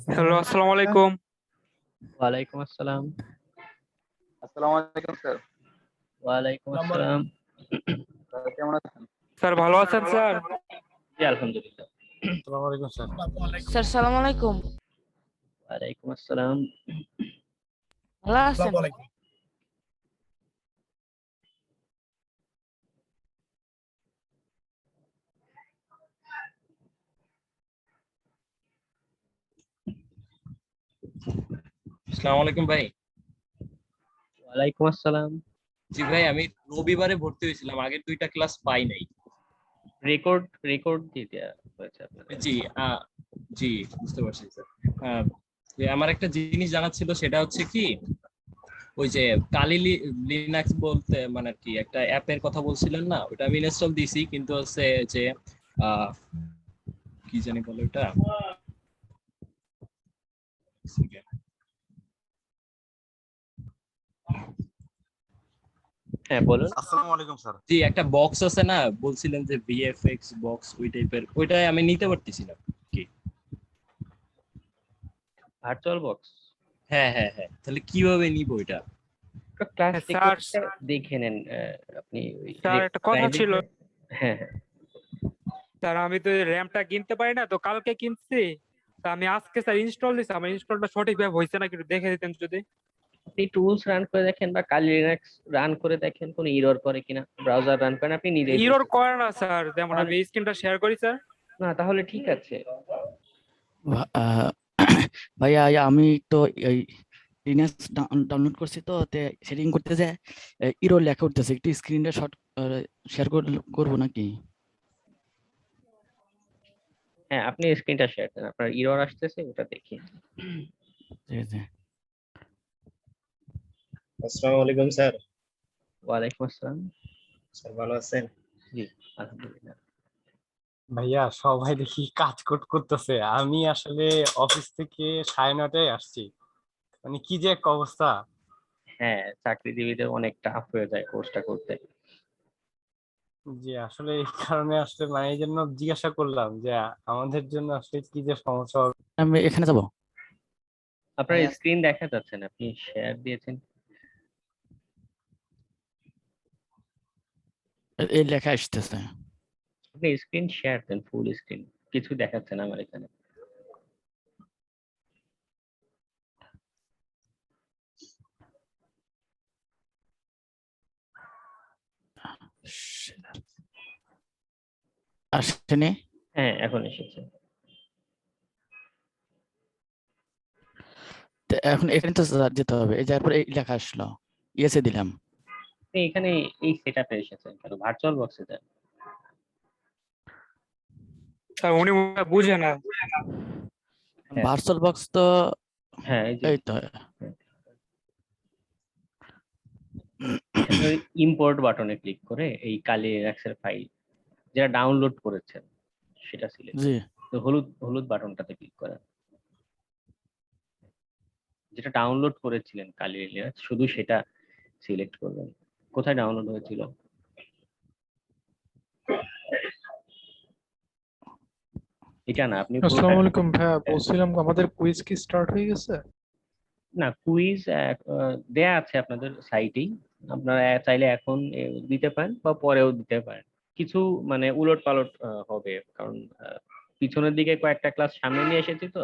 Hello, আসসালামু আলাইকুম। ওয়ালাইকুম আসসালাম। আসসালামু আলাইকুম স্যার। ওয়ালাইকুম আসসালাম। স্যার কেমন আছেন? স্যার ভালো আছেন স্যার? জি আলহামদুলিল্লাহ। আসসালামু আলাইকুম স্যার। স্যার সালাম আলাইকুম। ওয়ালাইকুম আসসালাম। ভালো আছেন? আসসালামু আলাইকুম ভাই। ওয়ালাইকুম আসসালাম। জি ভাই, আমি রবিবারে ভর্তি হয়েছিলাম, আগের দুইটা ক্লাস পাই নাই। রেকর্ড দিয়ে দেওয়া হয়েছে আপনাদের। জি জি বুঝতে পারছি স্যার। যে আমার একটা জিনিস জানার ছিল, সেটা হচ্ছে কি, ওই যে কালি লিনাক্স বলতে মানে কি একটা অ্যাপের কথা বলছিলেন না, ওটা আমি ইনস্টল দিছি, কিন্তু হচ্ছে যে আহ, কি জানি বলে ওটা, হ্যাঁ বলুন। আসসালামু আলাইকুম স্যার। জি একটা বক্স আছে না, বলছিলেন যে ভিএফএক্স বক্স, ওই টাইপের, ওইটাই আমি নিতে পারতেছি না কি। ভার্চুয়াল বক্স হ্যাঁ হ্যাঁ হ্যাঁ, তাহলে কিভাবে নিব এটা? ক্লাস স্যার, দেখে নেন। আপনি স্যার একটা কথা ছিল। হ্যাঁ হ্যাঁ। স্যার আমি তো র্যামটা কিনতে পারি না, তো কালকে কিনছি। তা আমি আজকে স্যার ইনস্টল দিছি, আমার ইনস্টলটা সঠিকভাবে হয়েছে নাকি একটু দেখে দিতেন যদি। আপনি টুলস রান করে দেখেন বা কালি লিনাক্স রান করে দেখেন কোন এরর করে কিনা। ব্রাউজার রান করেন, আপনি নিজেই এরর করে না স্যার, যেমন আমি স্ক্রিনটা শেয়ার করি স্যার। না তাহলে ঠিক আছে। ভাইয়া আমি তো এই লিনাক্স ডাউনলোড করছি, তো সেটিং করতে যায় ইরো লেখা উঠতেছে, একটু স্ক্রিনটা শর্ট শেয়ার করবো নাকি? হ্যাঁ আপনি স্ক্রিনটা শেয়ার করেন, আপনার এরর আসতেছে ওটা দেখি। ঠিক আছে। আসসালামু আলাইকুম স্যার। ওয়ালাইকুম আসসালাম। স্যার ভালো আছেন? জি আলহামদুলিল্লাহ। ভাইয়া সবাই দেখি কাজ করতেছে, আমি আসলে অফিস থেকে 9:30টায় আসছি। মানে কি যে এক অবস্থা। হ্যাঁ চাকরিজীবীদের অনেক টাফ হয়ে যায় কোর্সটা করতে। যে আসলে এই কারণে আসলে মানে এই জন্য জিজ্ঞাসা করলাম যে আমাদের জন্য আসলে কি যে সমস্যা হবে। আমি এখানে যাব। আপনার স্ক্রিন দেখা যাচ্ছে না, আপনি শেয়ার দিয়েছেন। এই লেখা আসতেছে। আপনি স্ক্রিন শেয়ার দেন, ফুল স্ক্রিন। কিছু দেখাচ্ছে না আমার এখানে। আসেনি? হ্যাঁ এখন এসেছে। তো এখন এখানে তো যেতে হবে, এই যার পরে এই লেখা আসলো, ইয়েসে দিলাম। আপনি এখানে এই সেটআপে এসেছেন কেন? ভার্চুয়াল বক্সে যান। স্যার উনি বুঝে না। হ্যাঁ। ভার্চুয়াল বক্স তো হ্যাঁ এই তো ইম্পোর্ট বাটনে ক্লিক করে এই কালি লিনাক্সের ফাইল যেটা ডাউনলোড করেছেন সেটা সিলেক্ট জি তো হলুদ হলুদ বাটনটাতে ক্লিক করেন। যেটা ডাউনলোড করেছিলেন কালি লিনাক্স শুধু সেটা সিলেক্ট করবেন। কোথায় ডাউনলোড হয়েছিল? এটা না, আপনি আসসালামু আলাইকুম ভাইয়া, বলছিলাম আমাদের কুইজ কি স্টার্ট হয়ে গেছে? না কুইজ দেয়া আছে আপনাদের সাইটেই। আপনারা চাইলে এখন দিতে পারেন বা পরেও দিতে পারেন। কিছু মানে উলট পালট হবে, কারণ পিছনের দিকে কয়েকটা ক্লাস সামনে নিয়ে এসেছি তো।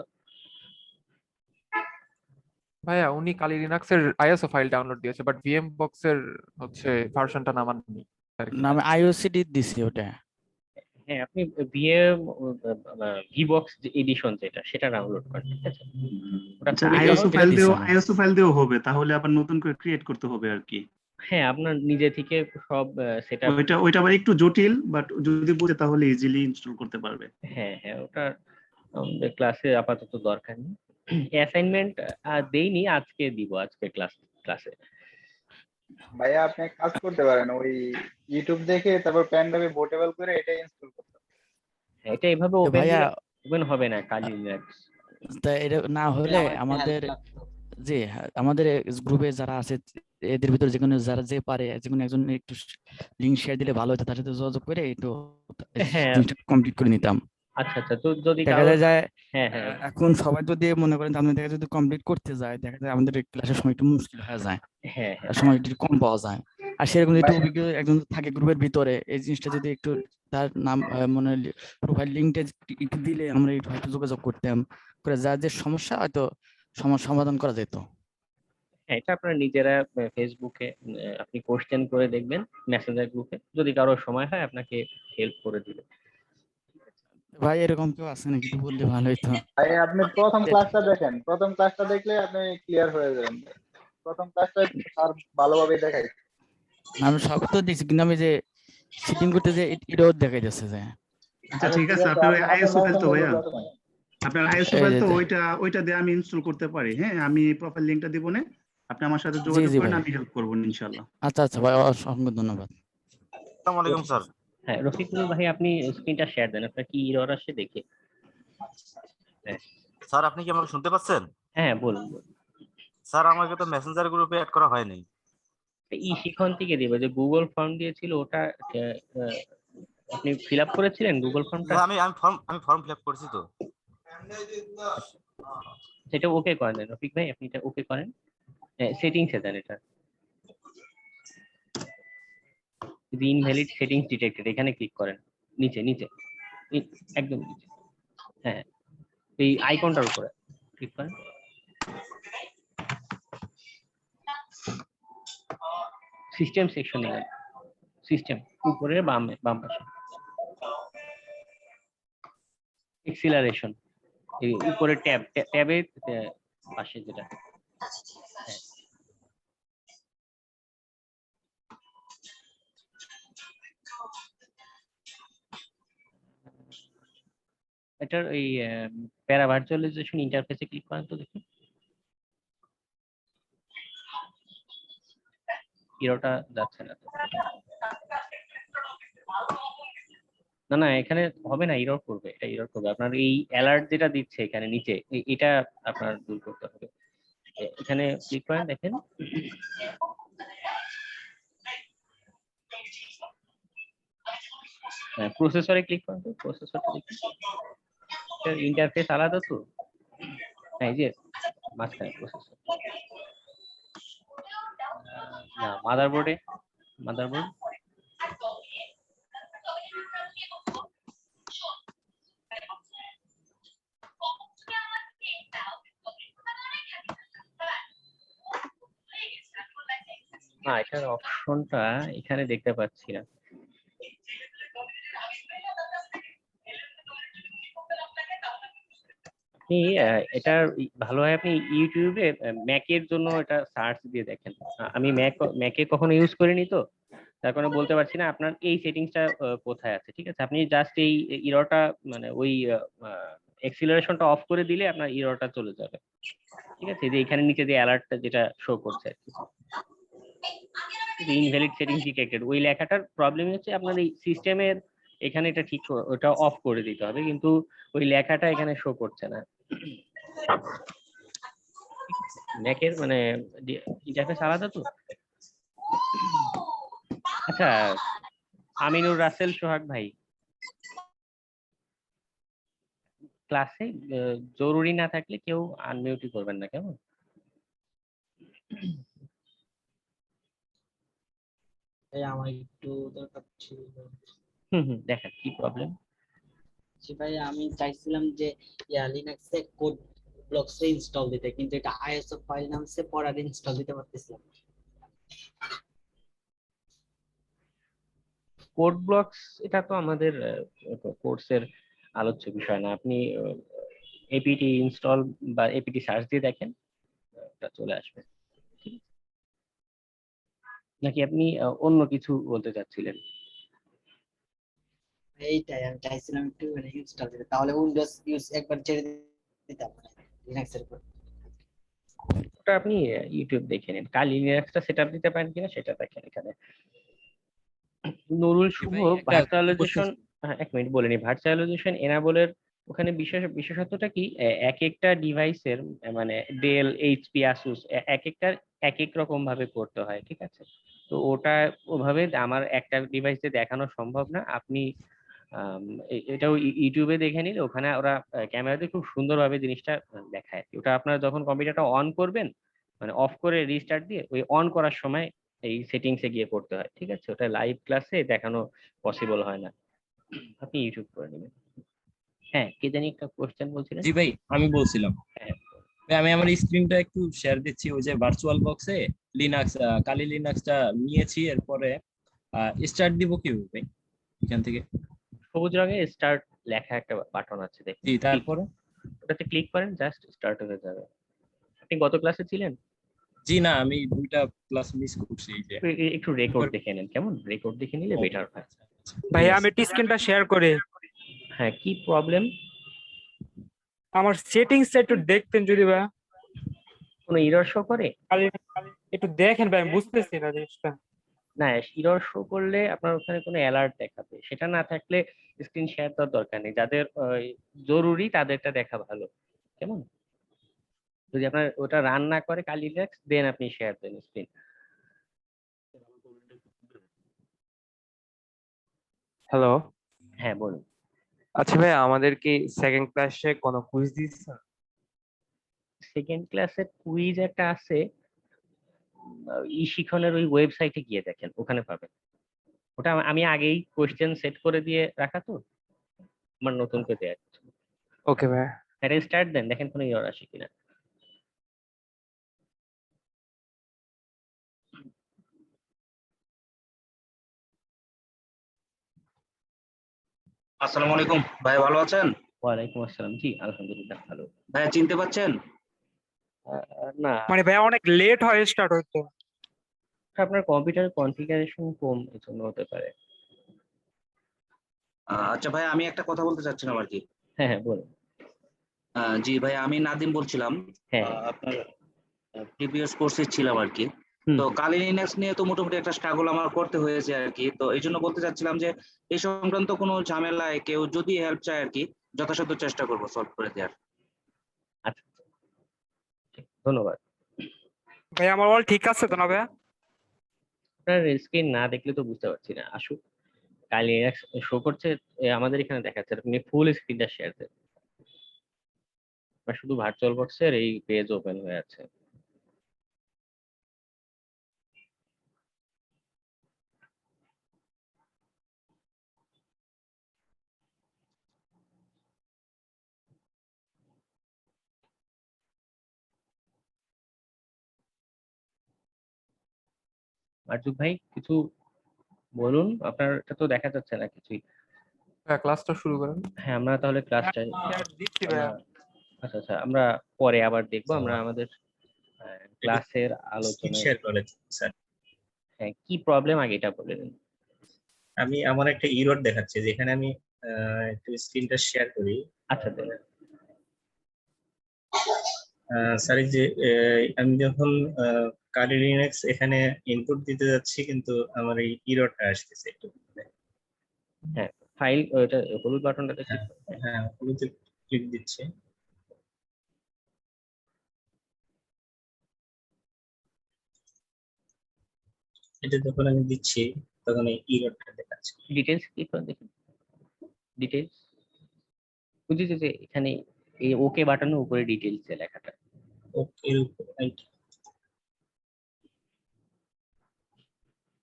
ভাইয়া উনি কালি লিনাক্সের আইএসও ফাইল ডাউনলোড দিয়েছে, বাট ভিএম বক্সের হচ্ছে ভার্সনটা নামাননি আর কি। নামে আইওসিডি দিছি ওটা। হ্যাঁ আপনি ভিএম ভিবক্স এডিশন যেটা সেটা ডাউনলোড করেন, ঠিক আছে? ওটা খুবই আইএসও সহজ। ফাইল দিছি দিয়েও আমি। আইএসও ফাইল দিয়েও হবে, তাহলে আবার নতুন করে ক্রিয়েট করতে হবে আর কি। হ্যাঁ আপনার নিজে থেকে সব সেটআপ। ওইটা আবার একটু জটিল, বাট যদি বুঝে তাহলে ইজিলি ইনস্টল করতে পারবে। হ্যাঁ হ্যাঁ ওটা আমাদের ক্লাসে আপাতত দরকার নেই। অ্যাসাইনমেন্ট দেইনি, আজকে দিব, আজকে ক্লাসে। ভাইয়া আপনি এক কাজ করতে পারেন, ওই ইউটিউব দেখে তারপর পেন ড্রাইভে বোটেবল করে এটা ইনস্টল করতে পারেন। এটা এভাবে তো ওপেন ভাইয়া ওপেন হবে না কালি লিনাক্স। তা এটা না হলে আমাদের যে আমাদের গ্রুপে যারা আছে এদের ভিতরে যে কোনো যারা যে পারে যে কোনো একজন একটু লিংক শেয়ার দিলে ভালো হতো, তার সাথে যোগাযোগ করে একটু হ্যাঁ জিনিসটা কমপ্লিট করে নিতাম। আচ্ছা আচ্ছা, তো যদি দেখা কারোর, যায় হ্যাঁ হ্যাঁ এখন সবাই যদি মনে করেন যে আমাদের দেখা যদি কমপ্লিট করতে যায়, দেখা যায় আমাদের ক্লাসের সময় একটু মুশকিল হয়ে যায়, হ্যাঁ হ্যাঁ, আর সময় একটু কম পাওয়া যায়। আর সেরকম যদি একটু অভিজ্ঞ একজন থাকে গ্রুপের ভিতরে, এই জিনিসটা যদি একটু তার নাম মানে প্রোফাইল লিঙ্কটা একটু দিলে আমরা একটু হয়তো যোগাযোগ করতাম, করে যার যে সমস্যা হয়তো সমস্যা সমাধান করা যেত। হ্যাঁ, এটা আপনারা নিজেরা ফেসবুকে আপনি কোশ্চেন করে দেখবেন মেসেঞ্জার গ্রুপে, যদি কারোর সময় হয় আপনাকে হেল্প করে দিবে। ভাই এরকম কেউ আছে নাকি, একটু বললে ভালো হইতো। ভাই আপনি প্রথম ক্লাসটা দেখেন, প্রথম ক্লাসটা দেখলে আপনি ক্লিয়ার হয়ে যাবেন। প্রথম ক্লাসটা স্যার ভালোভাবে দেখাই। আমি সব তো দেখছি, কিন্তু আমি যে সিটিং করতে যে এটাও দেখাই যাচ্ছে যে আচ্ছা ঠিক আছে, আপনার আইএসও ফাইল তো ভাইয়া, ভাইয়া আপনার আইএসও এই ফাইল যে তো ওইটা দিয়ে আমি ইনস্টল করতে পারি। হ্যাঁ, আমি প্রোফাইল লিংকটা দিব না, আপনি আমার সাথে জি যোগাযোগ জি করেন, ভাই, আমি হেল্প করবো ইনশাআল্লাহ। আচ্ছা আচ্ছা ভাই, অসংখ্য ধন্যবাদ। আসসালামু আলাইকুম স্যার। হ্যাঁ রফিকুল ভাই, আপনি স্ক্রিনটা শেয়ার দেন, আপনার কি এরর আসে দেখে। হ্যাঁ স্যার আপনি কি আমাকে শুনতে পাচ্ছেন? হ্যাঁ, বলুন বলুন। স্যার আমাকে তো মেসেঞ্জার গ্রুপে অ্যাড করা হয়নি। শিখন থেকে দিবে, যে গুগল ফর্ম দিয়েছিল ওটা আপনি ফিল আপ করেছিলেন গুগল ফর্মটা? হ্যাঁ, আমি ফর্ম ফিল আপ করেছি তো। সেটা ওকে করেন দেন রফিক ভাই, আপনি এটা ওকে করেন, সেটিংসে দেন এটা, ইনভ্যালিড সেটিংস ডিটেক্টেড, এখানে ক্লিক করেন, নিচে নিচে একদম নিচে, হ্যাঁ এই আইকনটার উপরে ক্লিক করেন। সিস্টেম সেকশনে গেলেন, সিস্টেম উপরে বাম পাশে এক্সিলারেশন, এই উপরে ট্যাবের পাশে যেটা, হ্যাঁ। এটার এই প্যারা ভার্চুয়ালাইজেশন ইন্টারফেসে ক্লিক করেন তো দেখি এরোটা যাচ্ছে না তো। না না, এখানে হবে না, এরর করবে, এটা এরর করবে। আপনার এই অ্যালার্ট যেটা দিচ্ছে এখানে নিচে, এটা আপনার দূর করতে হবে। এখানে ক্লিক করেন, দেখেন প্রসেসরে ক্লিক করেন তো, প্রসেসরটা দেখি, ইন্টারফেস আলাদা তো, এই যে মাঝখানে প্রসেসর, না মাদারবোর্ড, না এটার অপশনটা এখানে দেখতে পাচ্ছি না। আপনি এটা ভালো হয় আপনি ইউটিউবে ম্যাকের জন্য এটা সার্চ দিয়ে দেখেন। আমি ম্যাকে কখনো ইউজ করিনি তো, তার কারণে বলতে পারছি না আপনার এই সেটিংসটা কোথায় আছে। ঠিক আছে, আপনি জাস্ট এই ইররটা মানে ওই এক্সিলারেশনটা অফ করে দিলে আপনার ইররটা চলে যাবে। ঠিক আছে, যে এখানে নিচে যে অ্যালার্টটা যেটা শো করছে আর কি, ইনভ্যালিড সেটিংস ডিটেক্টেড, ওই লেখাটার প্রবলেম হচ্ছে আপনার এই সিস্টেমের এখানে এটা ঠিক ওটা অফ করে দিতে হবে, কিন্তু ওই লেখাটা এখানে শো করছে না। ম্যাকের মানে ইন্টারফেস আলাদা তো। আচ্ছা, আমিনুর রাসেল সোহাগ ভাই, ক্লাসে জরুরি না থাকলে কেউ আনমিউটই করবেন না, কেমন? আমার একটু দরকার ছিল। দেখেন কি প্রবলেম। ভাই আমি চাইছিলাম যে লিনাক্সে কোড ব্লকস ইনস্টল দিতে, কিন্তু এটা আইএসও ফাইল নামছে, পরে আর ইনস্টল দিতে পারতেছিলাম। কোড ব্লকস এটা তো আমাদের কোর্সের আলোচ্য বিষয় না। আপনি এপিটি ইনস্টল বা এপিটি সার্চ দিয়ে দেখেন, এটা চলে আসবে। নাকি আপনি অন্য কিছু বলতে চাচ্ছিলেন? এইটাই আমি চাইছিলাম একটু ইনস্টল দিতে, তাহলে উইন্ডোজ ইউজ একবার ছেড়ে দিতাম লিনাক্সের উপর। ওটা আপনি ইউটিউব দেখে নিন, কালি লিনাক্সটা সেটআপ দিতে পারেন কিনা সেটা দেখেন। এখানে নুরুল শুভ ভার্চুয়ালাইজেশন, এক মিনিট বলে নি, ভার্চুয়ালাইজেশন এনাবলের ওখানে বিশেষত্বটা কি, এক একটা ডিভাইসের মানে ডেল, এইচপি, আসুস এক একটার এক এক রকম ভাবে করতে হয়। ঠিক আছে, তো ওটা ওভাবে আমার একটা ডিভাইসে দেখানো সম্ভব না। আপনি আম, এটাও ইউটিউবে দেখে নিলে ওখানে ওরা ক্যামেরাতে খুব সুন্দরভাবে জিনিসটা দেখায়। ওটা আপনারা যখন কম্পিউটারটা অন করবেন, মানে অফ করে রিস্টার্ট দিয়ে ওই অন করার সময় এই সেটিংসে গিয়ে করতে হয়, ঠিক আছে? ওটা লাইভ ক্লাসে দেখানো পসিবল হয় না, আপনি ইউটিউব করে নেবেন। হ্যাঁ, কে জানি একটা কোশ্চেন বলছিলেন? জি ভাই, আমি বলছিলাম হ্যাঁ, ভাই, আমি আমার স্ক্রিনটা একটু শেয়ার দিচ্ছি। ওই যে ভার্চুয়াল বক্সে লিনাক্স, কালি লিনাক্সটা নিয়েছি, এরপরে স্টার্ট দিব কিভাবে ভাই এখান থেকে? সবুজ রঙে স্টার্ট লেখা একটা বাটন আছে, দেখুন। জি, তারপরে? ওটাতে ক্লিক করেন, জাস্ট স্টার্ট হয়ে যাবে। আপনি গত ক্লাসে ছিলেন? জি না, আমি 2টা ক্লাস মিস করছি। এই যে একটু রেকর্ড দেখে নেন, কেমন? রেকর্ড দেখে নিলে বেটার হয়। ভাইয়া আমি একটু স্ক্রিনটা শেয়ার করি। হ্যাঁ, কি প্রবলেম? আমার সেটিংসটা একটু দেখতেন যদি ভাইয়া। কোনো এরর শো করে? একটু দেখেন ভাই, আমি বুঝতেছি না জিনিসটা। না, এরর শো করলে আপনার ওখানে কোনো অ্যালার্ট দেখাবে, সেটা না থাকলে স্ক্রিন শেয়ার দেওয়ার দরকার নেই। যাদের জরুরি তাদেরটা দেখা ভালো, কেমন? যদি আপনার ওটা রান না করে কালি লিনাক্স, দেন আপনি শেয়ার দেন স্ক্রিন। হ্যালো। হ্যাঁ, বলুন। আচ্ছা ভাই, আমাদের কি সেকেন্ড ক্লাসে কোনো কুইজ দিচ্ছেন? সেকেন্ড ক্লাসে কুইজ একটা আছে, ই শিখনের ওই ওয়েবসাইটে গিয়ে দেখেন, ওখানে পাবেন। ওটা আমি আগেই কোশ্চেন সেট করে দিয়ে রাখা তো, আমার নতুন করে দেয়া। ওকে ভাই। এটা স্টার্ট দেন, দেখেন কোনো এরর আসে কিনা। আসসালামু আলাইকুম ভাই, ভালো আছেন? ওয়ালাইকুম আসসালাম, জি আলহামদুলিল্লাহ ভালো। ভাইয়া চিনতে পাচ্ছেন? না, মানে ভাইয়া অনেক লেট হয় স্টার্ট হইতে। আপনার কম্পিউটারের কনফিগারেশন কম, এই জন্য হতে পারে। আচ্ছা ভাই, আমি একটা কথা বলতে চাচ্ছিলাম আর কি। হ্যাঁ হ্যাঁ, বলুন। জি ভাই, আমি নাদিম বলছিলাম। হ্যাঁ, আপনার প্রিভিয়াস কোর্সে ছিলাম আর কি। তো কালি লিনাক্স নিয়ে তো মোটামুটি একটা স্ট্রাগল আমার করতে হয়েছে আর কি। তো এই জন্য বলতে চাচ্ছিলাম যে এই সংক্রান্ত কোনো ঝামেলায় কেউ যদি হেল্প চায় আর কি, যথাসাধ্য চেষ্টা করবো সলভ করে দেওয়ার। আচ্ছা, ধন্যবাদ। ভাই আমার অল ঠিক আছে তো না ভাইয়া? আপনার স্ক্রিন না দেখলে তো বুঝতে পারছি না। আসুক, কালি শো করছে, আমাদের এখানে দেখাচ্ছে। আপনি ফুল স্ক্রিনটা শেয়ার দেন, শুধু ভার্চুয়াল বক্সের এই পেজ ওপেন হয়ে আছে। মার্জুক ভাই, কিছু বলুন। আপনার এটা তো দেখা যাচ্ছে না কিছুই। হ্যাঁ, ক্লাসটা শুরু করেন। হ্যাঁ, আমরা তাহলে ক্লাসটা দিচ্ছি ভাইয়া। আচ্ছা আচ্ছা, আমরা পরে আবার দেখবো। আমরা আমাদের ক্লাসের স্ক্রিন আলোচনায়। শেয়ার করে স্যার। হ্যাঁ, কি প্রবলেম আগে এটা বলে দিন। আমি আমার একটা ইরর দেখাচ্ছে, যেখানে আমি একটু স্ক্রিনটা শেয়ার করি। আচ্ছা, দেন। স্যার, এই যে আমি যখন কালি লিনাক্স এখানে ইনপুট দিতে যাচ্ছি, কিন্তু আমার এই ইররটা আসতেছে একটু। হ্যাঁ, ফাইল ওটা হলুদ বাটনটাতে ক্লিক করুন। হ্যাঁ, হলুদে ক্লিক দিচ্ছি। এটা যখন আমি দিচ্ছি তখন এই ইররটা দেখাচ্ছে। ডিটেইলস ক্লিক করে দেখুন, ডিটেইলস বুঝেছি যে এখানে এই ওকে বাটনের উপরে ডিটেইলস এর লেখাটা। ওকে,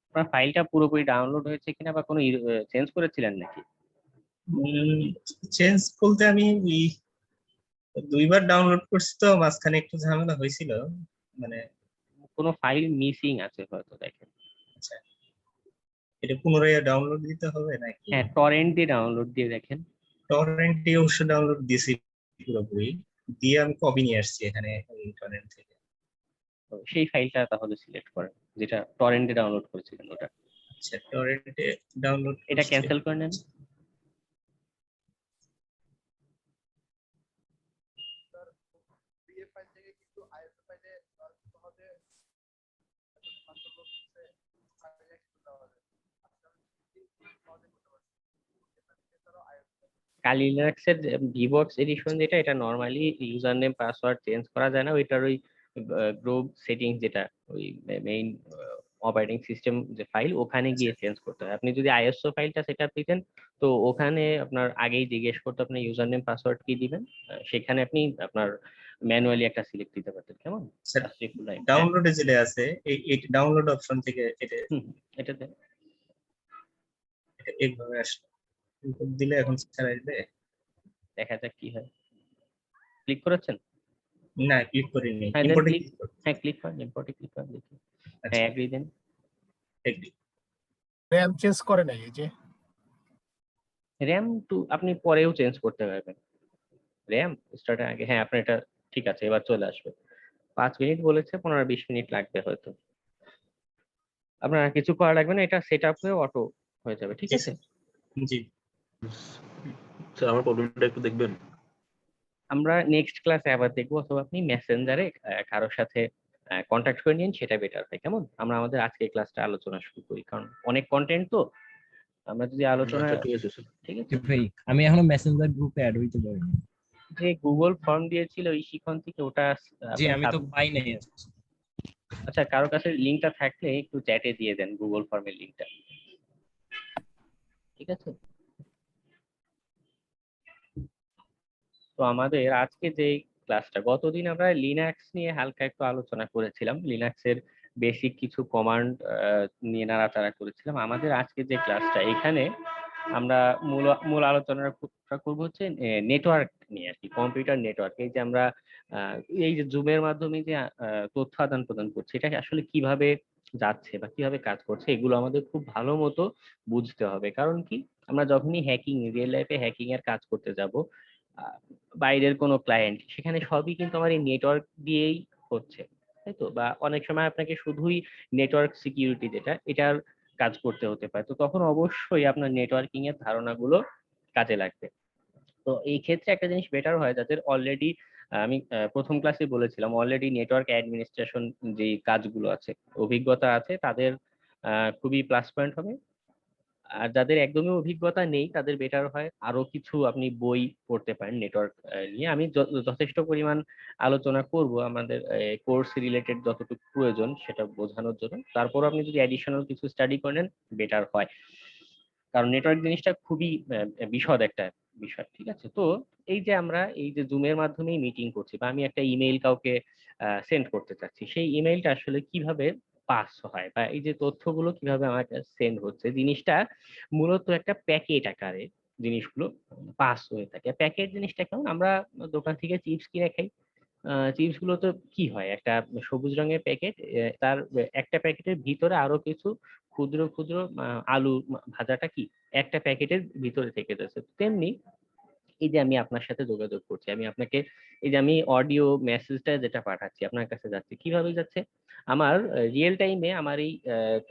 আপনার ফাইলটা পুরোপুরি ডাউনলোড হয়েছে কিনা, বা কোনো চেঞ্জ করেছিলেন নাকি? চেঞ্জ বলতে আমি ওই 2বার ডাউনলোড করছি, তো মাঝখানে একটু ঝামেলা হয়েছিল। মানে কোনো ফাইল মিসিং আছে হয়তো, দেখেন। আচ্ছা, এটা পুনরায় ডাউনলোড দিতে হবে নাকি? হ্যাঁ, টরেন্ট দিয়ে ডাউনলোড দিয়ে দেখেন। টরেন্ট দিয়ে অবশ্য ডাউনলোড দিয়েছি পুরোপুরি, দিয়ে আমি কপি নিয়ে আসছি এখানে টরেন্ট থেকে। তো সেই ফাইলটা তাহলে সিলেক্ট করেন, যেটা টরেন্টে ডাউনলোড করেছিলেন ওটা। আচ্ছা, টরেন্টে ডাউনলোড এটা ক্যান্সেল করে নেন। কালি লিনাক্সের ভিবক্স এডিশন যেটা, এটা normally user name password change করা যায় না। ওইটার ওই গ্রুপ সেটিংস যেটা, ওই মেইন অপারেটিং সিস্টেম যে ফাইল ওখানে গিয়ে চেঞ্জ করতে হয়। আপনি যদি আইএসও ফাইলটা সেট আপ দিতেন তো ওখানে আপনার আগেই জিজ্ঞেস করতে আপনার ইউজার নেম পাসওয়ার্ড কি দিবেন, সেখানে আপনি আপনার ম্যানুয়ালি একটা সিলেক্ট দিতে পারতেন। কেমন ডাউনলোডে যেটা আছে এই ডাউনলোড অপশন থেকে এটাতে এইভাবে আসলো দিলে এখন ছাড়াই দিলে দেখা যাক কি হয়। ক্লিক করেছেন? না ক্লিক করিনি। হ্যাঁ ইম্পোর্টে ক্লিক করেন, ইম্পোর্টে ক্লিক করেন দেখি। আচ্ছা। হ্যাঁ এগ্রি দেন। এগ্রি। র‍্যাম চেঞ্জ করে নাই এই যে র‍্যাম টু আপনি পরেও চেঞ্জ করতে পারবেন। র‍্যাম স্টার্টের আগে হ্যাঁ আপনার এটা ঠিক আছে, এবার চলে আসবে। 5 মিনিট বলেছে, 15-20 মিনিট লাগবে হয়তো। আপনার আর কিছু করা লাগবে না, এটা সেট আপ হয়ে অটো হয়ে যাবে। ঠিক আছে জি স্যার আমার প্রবলেমটা একটু দেখবেন। আমরা নেক্সট ক্লাসে আবার দেখবো, অথবা আপনি মেসেঞ্জারে কারোর সাথে কন্ট্যাক্ট করে নিন, সেটা বেটার হয়। কেমন? আমরা আমাদের আজকের ক্লাসটা আলোচনা শুরু করি, কারণ অনেক কন্টেন্ট তো আমরা যদি আলোচনা। ঠিক আছে ভাই আমি এখনো মেসেঞ্জার গ্রুপে অ্যাড হইতে পারিনি। যে গুগল ফর্ম দিয়েছিল এই শিখন থেকে ওটা জি আমি তো পাই নাই। আচ্ছা কারো কাছে লিংকটা থাকলে একটু চ্যাটে দিয়ে দেন গুগল ফর্মের লিংকটা। ঠিক আছে, তো আমাদের আজকে যে ক্লাসটা, গতদিন আমরা লিনাক্স নিয়ে হালকা একটু আলোচনা করেছিলাম, লিনাক্সের বেসিক কিছু কমান্ড নিয়ে নাড়াচাড়া করেছিলাম। আমাদের আজকে যে ক্লাসটা, এখানে আমরা মূল আলোচনাটা করবো হচ্ছে নেটওয়ার্ক নিয়ে আর কি, কম্পিউটার নেটওয়ার্ক। এই যে আমরা এই যে জুমের মাধ্যমে যে তথ্য আদান প্রদান করছি, এটা আসলে কিভাবে যাচ্ছে বা কিভাবে কাজ করছে, এগুলো আমাদের খুব ভালো মতো বুঝতে হবে। কারণ কি, আমরা যখনই হ্যাকিং, রিয়েল লাইফে হ্যাকিং এর কাজ করতে যাব, বাইরের কোনো ক্লায়েন্ট, সেখানে সবই কিন্তু আমার এই নেটওয়ার্ক দিয়েই হচ্ছে, তাই তো? বা অনেক সময় আপনাকে শুধুই নেটওয়ার্ক সিকিউরিটি যেটা, এটার কাজ করতে হতে পারে। তো তখন অবশ্যই আপনার নেটওয়ার্কিং এর ধারণাগুলো কাজে লাগবে। তো এই ক্ষেত্রে একটা জিনিস বেটার হয়, যাদের অলরেডি, আমি প্রথম ক্লাসে বলেছিলাম, অলরেডি নেটওয়ার্ক অ্যাডমিনিস্ট্রেশন যে কাজগুলো আছে, অভিজ্ঞতা আছে, তাদের খুবই প্লাস পয়েন্ট হবে। আর যাদের একদমই অভিজ্ঞতা নেই, তাদের বেটার হয় আরো কিছু আপনি বই পড়তে পারেন নেটওয়ার্ক নিয়ে। আমি যথেষ্ট পরিমাণ আলোচনা করব আমাদের কোর্স রিলেটেড যতটুকু প্রয়োজন সেটা বোঝানোর জন্য। তারপর আপনি যদি অ্যাডিশনাল কিছু স্টাডি করেন বেটার হয়, কারণ নেটওয়ার্ক জিনিসটা খুবই বিশদ একটা বিষয়। ঠিক আছে, তো এই যে আমরা এই যে জুমের মাধ্যমেই মিটিং করছি, বা আমি একটা ইমেইল কাউকে সেন্ড করতে চাচ্ছি, সেই ইমেইলটা আসলে কিভাবে পাস হয়, বা এই যে তথ্যগুলো কিভাবে আমার কাছে সেন্ড হচ্ছে, জিনিসটা মূলত একটা প্যাকেট আকারে জিনিসগুলো পাস হয়ে থাকে। প্যাকেট জিনিসটা কেমন, আমরা দোকান থেকে চিপস কিনে খাই, চিপস গুলো তো কি হয়, একটা সবুজ রঙের প্যাকেট, তার একটা প্যাকেটের ভিতরে আরো কিছু ক্ষুদ্র ক্ষুদ্র আলু ভাজাটা কি একটা প্যাকেটের ভিতরে থেকে যাচ্ছে। তেমনি এই যে আমি আপনার সাথে যোগাযোগ করছি, আমি আপনাকে এই যে আমি অডিও মেসেজটা যেটা পাঠাচ্ছি আপনার কাছে যাচ্ছে, কিভাবে যাচ্ছে, আমার রিয়েল টাইমে আমার এই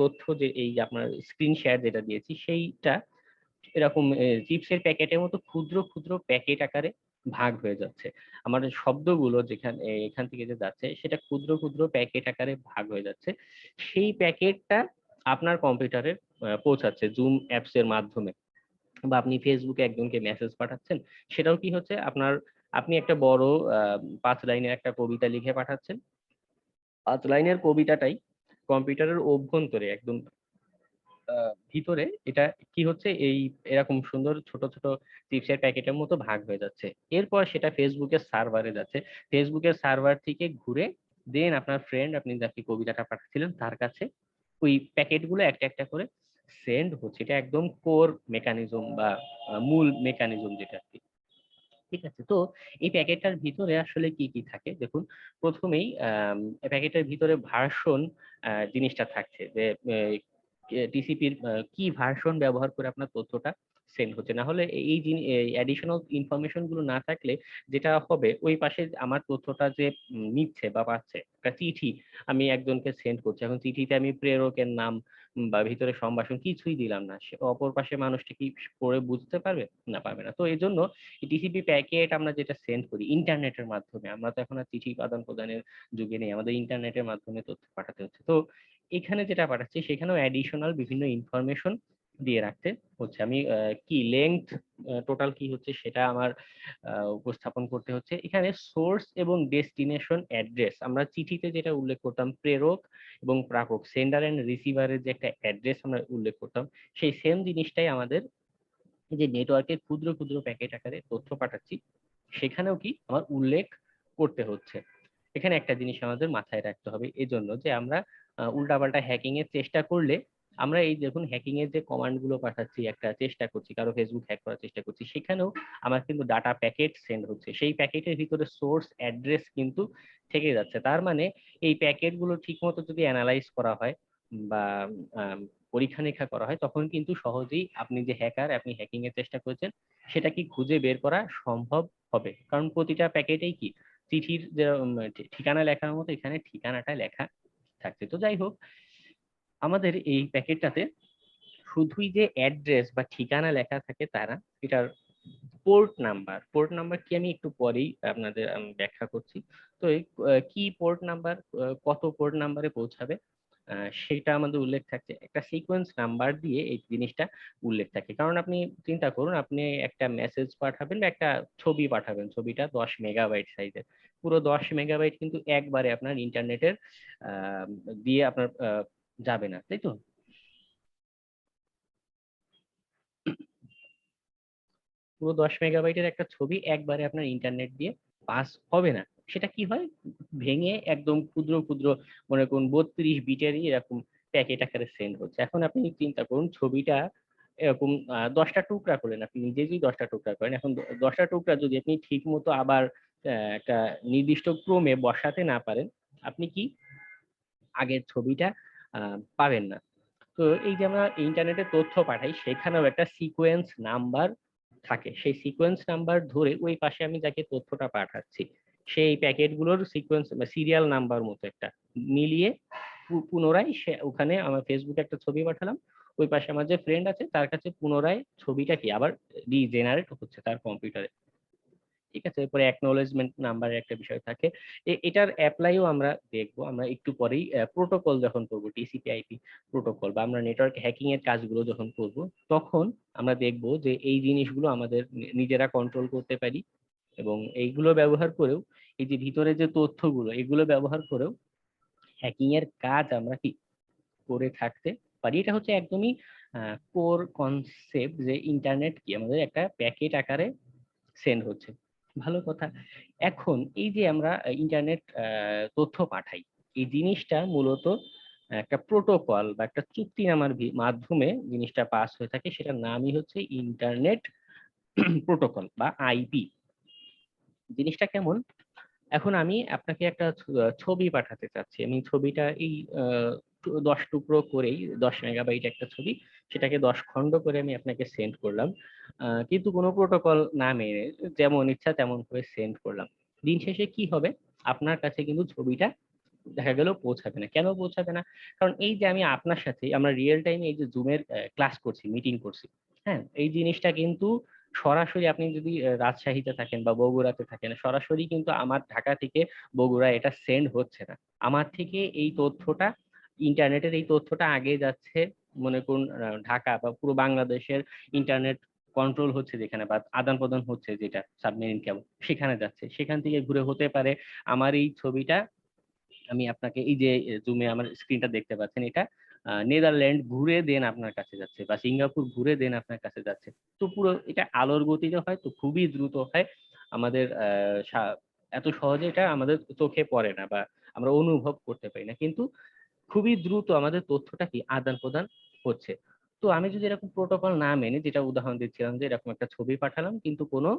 তথ্য যে এই আপনার স্ক্রিন শেয়ার যেটা দিয়েছি, সেইটা এরকম চিপসের প্যাকেটের মতো ক্ষুদ্র ক্ষুদ্র প্যাকেট আকারে ভাগ হয়ে যাচ্ছে। আমার শব্দগুলো যেখানে এখান থেকে যে যাচ্ছে, সেটা ক্ষুদ্র ক্ষুদ্র প্যাকেট আকারে ভাগ হয়ে যাচ্ছে। সেই প্যাকেটটা আপনার কম্পিউটারে পৌঁছাচ্ছে জুম অ্যাপস এর মাধ্যমে, বা আপনি ফেসবুকে একজনকে মেসেজ পাঠাচ্ছেন, সেটাও কি হচ্ছে, আপনি একটা বড় 5 লাইনের একটা কবিতা লিখে পাঠাচ্ছেন, 5 লাইনের কবিতাটাই কম্পিউটারের অভ্যন্তরে একদম ভিতরে এটা কি হচ্ছে, এই এরকম সুন্দর ছোট ছোট চিপসের প্যাকেটের মতো ভাগ হয়ে যাচ্ছে। এরপর সেটা ফেসবুকের সার্ভারে যাচ্ছে, ফেসবুকের সার্ভার থেকে ঘুরে দেন আপনার ফ্রেন্ড, আপনি যাকে কবিতাটা পাঠাচ্ছিলেন, তার কাছে ওই প্যাকেটগুলো একটা একটা করে সেন্ড হচ্ছে। এটা একদম কোর মেকানিজম বা মূল মেকানিজম যেটা আর কি। ঠিক আছে, তো এই প্যাকেটটার ভিতরে আসলে কি কি থাকে দেখুন। প্রথমেই প্যাকেটের ভিতরে ভার্সন জিনিসটা থাকছে, যে টিসিপির কি ভার্সন ব্যবহার করে আপনার তথ্যটা সেন্ড হচ্ছে। না হলে এই অ্যাডিশনাল ইনফরমেশন গুলো না থাকলে যেটা হবে, ওই পাশে আমার তথ্যটা যে নিচ্ছে বা পাচ্ছে, একটা চিঠি আমি একজনকে সেন্ড করছি, এখন চিঠিতে আমি প্রেরকের নাম বা ভিতরে সম্ভাষণ কিছুই দিলাম না, সে অপর পাশে মানুষটা কি পড়ে বুঝতে পারবে? না, পারবে না। তো এই জন্য টিসিপি প্যাকেট আমরা যেটা সেন্ড করি ইন্টারনেটের মাধ্যমে, আমরা তো এখন আর চিঠি আদান প্রদানের যুগে নেই, আমাদের ইন্টারনেটের মাধ্যমে তথ্য পাঠাতে হচ্ছে। তো এখানে যেটা পাঠাচ্ছি সেখানেও অ্যাডিশনাল বিভিন্ন ইনফরমেশন দিয়ে রাখতে হচ্ছে। আমি কি লেংথ টোটাল কি হচ্ছে সেটা আমার উপস্থাপন করতে হচ্ছে। এখানে সোর্স এবং ডেস্টিনেশন অ্যাড্রেস আমরা চিঠিতে যেটা উল্লেখ করতাম, প্রেরক এবং প্রাপক, সেন্ডার এন্ড রিসিভারের যে একটা অ্যাড্রেস আমরা উল্লেখ করতাম, সেই সেম জিনিসটাই আমাদের যে নেটওয়ার্কে ক্ষুদ্র ক্ষুদ্র প্যাকেট আকারে তথ্য পাঠাচ্ছি সেখানেও কি আমার উল্লেখ করতে হচ্ছে। এখানে একটা জিনিস আমাদের মাথায় রাখতে হবে, এজন্য যে আমরা উল্টাপাল্টা হ্যাকিং এর চেষ্টা করলে, আমরা এই দেখুন হ্যাকিং এর যে কমান্ড গুলো পাঠাচ্ছি, একটা চেষ্টা করছি কারো ফেসবুক হ্যাক করার চেষ্টা করছি, সেখানেও আমার কিন্তু ডাটা প্যাকেট সেন্ড হচ্ছে, সেই প্যাকেটের ভিতরে সোর্স অ্যাড্রেস কিন্তু থেকে যাচ্ছে। তার মানে এই প্যাকেট গুলো ঠিক মতো যদি অ্যানালাইজ করা হয় বা পরীক্ষা নিরীক্ষা করা হয়, তখন কিন্তু সহজেই আপনি যে হ্যাকার, আপনি হ্যাকিং এর চেষ্টা করেছেন সেটা কি খুঁজে বের করা সম্ভব হবে। কারণ প্রতিটা প্যাকেটেই কি চিঠির যে ঠিকানা লেখার মতো এখানে ঠিকানাটা লেখা থাকছে। তো যাই হোক, আমাদের এই প্যাকেটটাতে শুধুই যে অ্যাড্রেস বা ঠিকানা লেখা থাকে তা না, এটার পোর্ট নাম্বার কি আমি একটু পরেই আপনাদের ব্যাখ্যা করছি। তো এই কি পোর্ট নাম্বার, কত পোর্ট নাম্বারে পৌঁছাবে সেটা আমাদের উল্লেখ থাকছে। একটা সিকোয়েন্স নাম্বার দিয়ে এই জিনিসটা উল্লেখ থাকে। কারণ আপনি চিন্তা করুন, আপনি একটা মেসেজ পাঠাবেন বা একটা ছবি পাঠাবেন, ছবিটা 10 মেগাবাইট সাইজের, পুরো 10 মেগাবাইট কিন্তু একবারে আপনার ইন্টারনেটের দিয়ে আপনার যাবে না, তাই তো? পুরো 10 মেগাবাইটের একটা ছবি একবারে আপনার ইন্টারনেট দিয়ে পাস হবে না। সেটা কি হয়, ভেঙে একদম ক্ষুদ্র ক্ষুদ্র, মনে করুন 32 বিটেরই এরকম প্যাকেট আকারে সেন্ড হচ্ছে। এখন আপনি চিন্তা করুন, ছবিটা এরকম 10টা টুকরা করলেন, আপনি নিজে যদি 10টা টুকরা করেন, এখন 10টা টুকরা যদি আপনি ঠিক মতো আবার একটা নির্দিষ্ট ক্রমে বসাতে না পারেন, আপনি কি আগের ছবিটা পাবেন না। তো এই যে আমরা ইন্টারনেটে তথ্য পাঠাই, সেখানেও একটা সিকোয়েন্স নাম্বার থাকে। সেই সিকোয়েন্স নাম্বার ধরে ওই পাশে আমি যাকে তথ্যটা পাঠাচ্ছি সেই প্যাকেটগুলোর সিকোয়েন্স বা সিরিয়াল নাম্বার মতো একটা মিলিয়ে পুনরায় সে ওখানে আমার ফেসবুকে একটা ছবি পাঠালাম, ওই পাশে আমার যে ফ্রেন্ড আছে তার কাছে পুনরায় ছবিটা কি আবার রিজেনারেট হচ্ছে তার কম্পিউটারে। ঠিক আছে, এরপরে অ্যাকনোলেজমেন্ট নাম্বারের একটা বিষয় থাকে। এটার অ্যাপ্লাইও আমরা দেখবো, আমরা একটু পরেই প্রোটোকল যখন করব, টিসিপি আইপি প্রোটোকল বা আমরা নেটওয়ার্ক হ্যাকিং এর কাজগুলো যখন করব, তখন আমরা দেখব যে এই জিনিসগুলো আমাদের নিজেরা কন্ট্রোল করতে পারি, এবং এইগুলো ব্যবহার করেও এই যে ভিতরে যে তথ্যগুলো এগুলো ব্যবহার করেও হ্যাকিং এর কাজ আমরা কি করে থাকতে পারি। এটা হচ্ছে একদমই কোর কনসেপ্ট যে ইন্টারনেট কি আমাদের একটা প্যাকেট আকারে সেন্ড হচ্ছে। ভালো কথা। এখন এই যে আমরা ইন্টারনেট তথ্য পাঠাই, এই জিনিসটা মূলত একটা প্রোটোকল বা একটা চুক্তিনামার মাধ্যমে জিনিসটা পাস হয়ে থাকে, সেটার নামই হচ্ছে ইন্টারনেট প্রোটোকল বা আইপি। জিনিসটা কেমন, এখন আমি আপনাকে একটা ছবি পাঠাতে চাচ্ছি, আমি ছবিটা এই 10 টুকরো করেই 10 মেগাবাইট একটা ছবি, সেটাকে 10 খণ্ড করে আমি আপনাকে সেন্ড করলাম, কিন্তু কোনো প্রোটোকল না মেনে যেমন ইচ্ছা তেমন করে সেন্ড করলাম। দিন শেষে কি হবে, আপনার কাছে কিন্তু ছবিটা দেখা গেল পৌঁছাবে না। কেন পৌঁছাবে না? কারণ এই যে আমি আপনার সাথে আমরা রিয়েল টাইমে এই যে জুমের ক্লাস করছি, মিটিং করছি, হ্যাঁ, এই জিনিসটা কিন্তু সরাসরি আপনি যদি রাজশাহীতে থাকেন বা বগুড়াতে থাকেন, সরাসরি কিন্তু আমার ঢাকা থেকে বগুড়া এটা সেন্ড হচ্ছে না। আমার থেকে এই তথ্যটা, ইন্টারনেটের এই তথ্যটা আগে যাচ্ছে, মনে করুন ঢাকা বা পুরো বাংলাদেশের ইন্টারনেট কন্ট্রোল হচ্ছে যেখানে বা আদান প্রদান হচ্ছে যেটা সাবমেরিন কেবল, সেখানে যাচ্ছে, সেখান থেকে ঘুরে হতে পারে আমার এই ছবিটা, আমি আপনাকে এই যে জুমে আমার স্ক্রিনটা দেখতে পাচ্ছেন, এটা নেদারল্যান্ড ঘুরে দেন আপনার কাছে যাচ্ছে বা সিঙ্গাপুর ঘুরে দেন আপনার কাছে যাচ্ছে। তো পুরো এটা আলোর গতিতে হয়, তো খুবই দ্রুত হয়, আমাদের এত সহজে এটা আমাদের চোখে পড়ে না বা আমরা অনুভব করতে পারি না, কিন্তু খুবই দ্রুত আমাদের তথ্যটা কি আদান প্রদান হচ্ছে। তো আমি যদি এরকম প্রোটোকল না মেনে, যেটা উদাহরণ দিচ্ছিলাম যে এরকম একটা ছবি পাঠালাম কিন্তু কোনো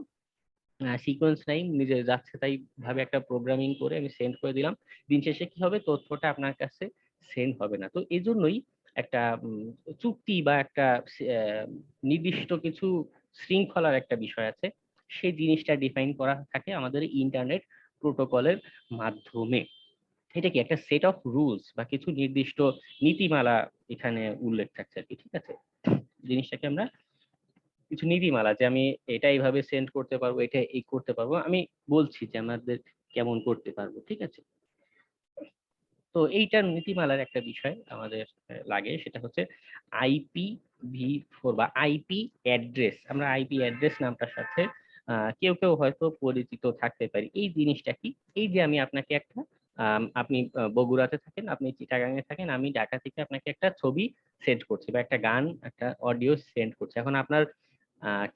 সিকোয়েন্স নাই, নিজে যাচ্ছে তাই ভাবে একটা প্রোগ্রামিং করে আমি সেন্ড করে দিলাম, দিন শেষে কি হবে, তথ্যটা আপনার কাছে সেন্ড হবে না। তো এই জন্যই একটা চুক্তি বা একটা নির্দিষ্ট কিছু শৃঙ্খলার একটা বিষয় আছে, সেই জিনিসটা ডিফাইন করা থাকে আমাদের ইন্টারনেট প্রোটোকলের মাধ্যমে। এটা কি একটা সেট অফ রুলস বা কিছু নির্দিষ্ট নীতিমালা এখানে উল্লেখ থাকছে আর কি। ঠিক আছে, জিনিসটাকে আমরা কিছু নীতিমালা, যে আমি এটা এইভাবে সেন্ড করতে পারবো, এটা এই করতে পারবো, আমি বলছি যে আমাদের কেমন করতে পারবো। ঠিক আছে, তো এইটার নীতিমালার একটা বিষয় আমাদের লাগে, সেটা হচ্ছে IPv4 বা আইপি অ্যাড্রেস। আমরা আইপি অ্যাড্রেস নামটার সাথে কেউ কেউ হয়তো পরিচিত থাকতে পারি। এই জিনিসটা কি? এই যে আমি আপনাকে একটা আপনি বগুড়াতে থাকেন, আপনি চিটাগাঙে থাকেন, আমি ঢাকা থেকে আপনাকে একটা ছবি সেন্ড করছি বা একটা গান, একটা অডিও সেন্ড করছি। এখন আপনার